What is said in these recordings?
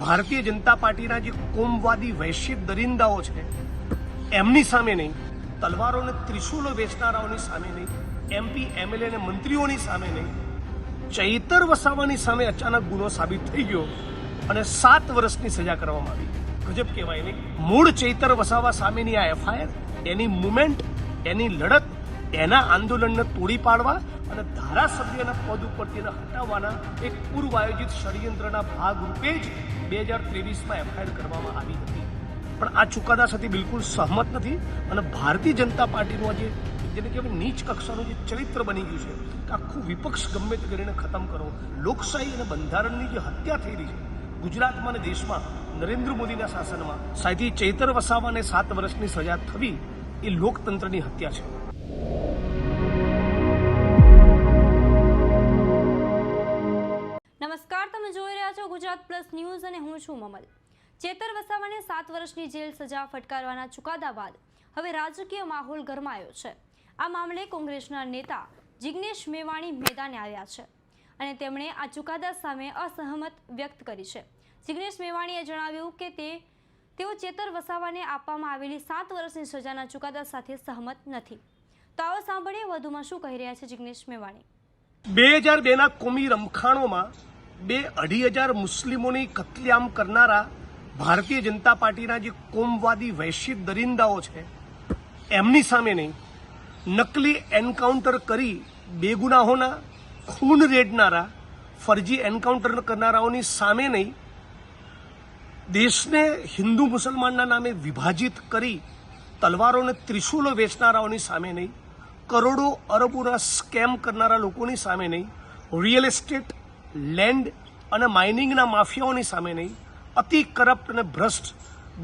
ભારતીય જનતા પાર્ટીના જે કોમવાદી વૈશ્વિક દરિંદાઓ છે એમની સામે નહીં, તલવારોને ત્રિશુલો વેચનારાઓની સામે નહીં, MP, MLA અને મંત્રીઓની સામે નહીં, ચૈતર વસાવાની સામે અચાનક ગુનો સાબિત થઈ ગયો અને 7 વર્ષની સજા કરવામાં આવી. ગજબ કહેવાય નહીં. મૂળ ચૈતર વસાવા સામેની આ FIR, એની મુવમેન્ટ, એની લડત, એના આંદોલનને તોડી પાડવા અને ધારાસભ્યના પદ ઉપરથી હટાવવાના એક પૂર્વ આયોજિત ષડયંત્રના ભાગરૂપે જ 2023માં FIR કરવામાં આવી હતી. પણ આ ચુકાદા સાથે બિલકુલ સહમત નથી અને ભારતીય જનતા પાર્ટીનું આજે જેને કહેવાય નીચ કક્ષાનું જે ચરિત્ર બની ગયું છે કે આખું વિપક્ષ ગમે તે કરીને ખતમ કરો. લોકશાહી અને બંધારણની જે હત્યા થઈ રહી છે ગુજરાતમાં અને દેશમાં નરેન્દ્ર મોદીના શાસનમાં, સાથી ચૈતર વસાવાને 7 વર્ષની સજા થવી એ લોકતંત્રની હત્યા છે. નમસ્કાર, તમે જોઈ રહ્યા છો ગુજરાત પ્લસ ન્યૂઝ અને હું છું મમલ. ચેતર વસાવાને 7 વર્ષની જેલ સજા ફટકારવાના ચુકાદા બાદ હવે રાજકીય માહોલ ગરમાયો છે. આ મામલે કોંગ્રેસના નેતા જિગ્નેશ મેવાણી મેદાને આવ્યા છે અને તેમણે આ ચુકાદા સામે અસહમત વ્યક્ત કરી છે. જિગ્નેશ મેવાણીએ જણાવ્યું કે તેઓ ચેતર વસાવાને આપવામાં આવેલી 7 વર્ષની સજાના ચુકાદા સાથે સહમત નથી. તો આવો સાંભળીએ વધુમાં શું કહી રહ્યા છે જિગ્નેશ મેવાણી. 2002ના કોમી રમખાણોમાં 2,500 મુસ્લિમોની કત્લેઆમ કરનારા ભારતીય જનતા પાર્ટીના જે કોમવાદી વૈશ્વિક દરિંદાઓ છે એમની સામે નહીં, નકલી એન્કાઉન્ટર કરી બેગુનાહોના ખૂન રેડનારા ફરજી એન્કાઉન્ટર કરનારાઓની સામે નહીં, દેશને હિન્દુ મુસલમાનના નામે વિભાજિત કરી તલવારોને ત્રિશુલો વેચનારાઓની સામે નહીં, કરોડો અરબોના સ્કેમ કરનારા લોકોની સામે નહીં, રિયલ એસ્ટેટ, લેન્ડ અને માઇનિંગના માફિયાઓની સામે નહીં, અતિ કરપ્ટ અને ભ્રષ્ટ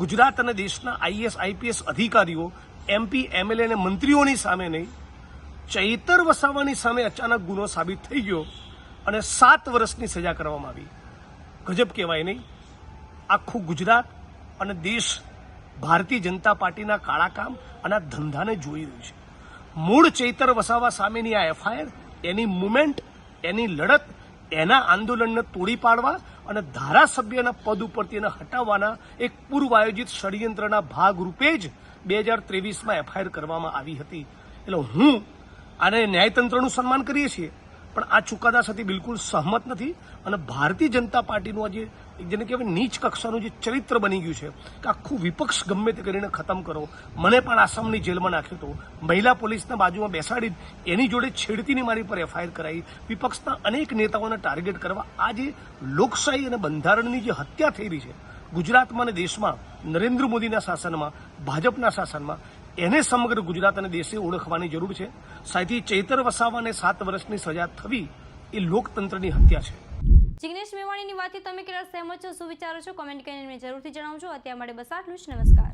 ગુજરાત અને દેશના IAS, IPS અધિકારીઓ, MP, MLA અને મંત્રીઓની સામે નહીં, ચૈતર વસાવાની સામે અચાનક ગુનો સાબિત થઈ ગયો અને 7 વર્ષની સજા કરવામાં આવી. ગજબ કહેવાય નહીં. આખું ગુજરાત અને દેશ ભારતીય જનતા પાર્ટીના કાળા કામ અને આ ધંધાને જોઈ રહ્યું છે. મૂળ ચૈતર વસાવા સામેની આ FIR, એની મુવમેન્ટ, એની લડત, એના આંદોલનને તોડી પાડવા અને ધારાસભ્યના પદ ઉપરથી હટાવવાના એક પૂર્વ આયોજિત ષડયંત્રના ભાગરૂપે જ 2023માં FIR કરવામાં આવી હતી. એટલે હું આને ન્યાયતંત્રનું સન્માન કરીએ છીએ પણ આ ચુકાદા સાથે બિલકુલ સહમત નથી અને ભારતીય જનતા પાર્ટીનું આજે જેને કહેવાય નીચ કક્ષાનું જે ચરિત્ર બની ગયું છે કે આખું વિપક્ષ ગમે તે કરીને ખતમ કરો. મને પણ આસામની જેલમાં નાખ્યો હતો, મહિલા પોલીસના બાજુમાં બેસાડી એની જોડે છેડતીની મારી પર FIR કરાઈ, વિપક્ષના અનેક નેતાઓને ટાર્ગેટ કરવા. આજે લોકશાહી અને બંધારણની જે હત્યા થઈ રહી છે ગુજરાતમાં અને દેશમાં નરેન્દ્ર મોદીના શાસનમાં, ભાજપના શાસનમાં, એને સમગ્ર ગુજરાત અને દેશે ઓળખવાની જરૂર છે. સાથી ચૈતર વસાવાને 7 વર્ષની સજા થવી એ લોકતંત્રની હત્યા છે. જિગ્નેશ મેવાણીની વાતથી તમે કેટલા સહેમત છો, શું વિચારો છો, કોમેન્ટ કરીને જરૂરથી જણાવજો. અત્યાર માટે બસ આટલું જ. નમસ્કાર.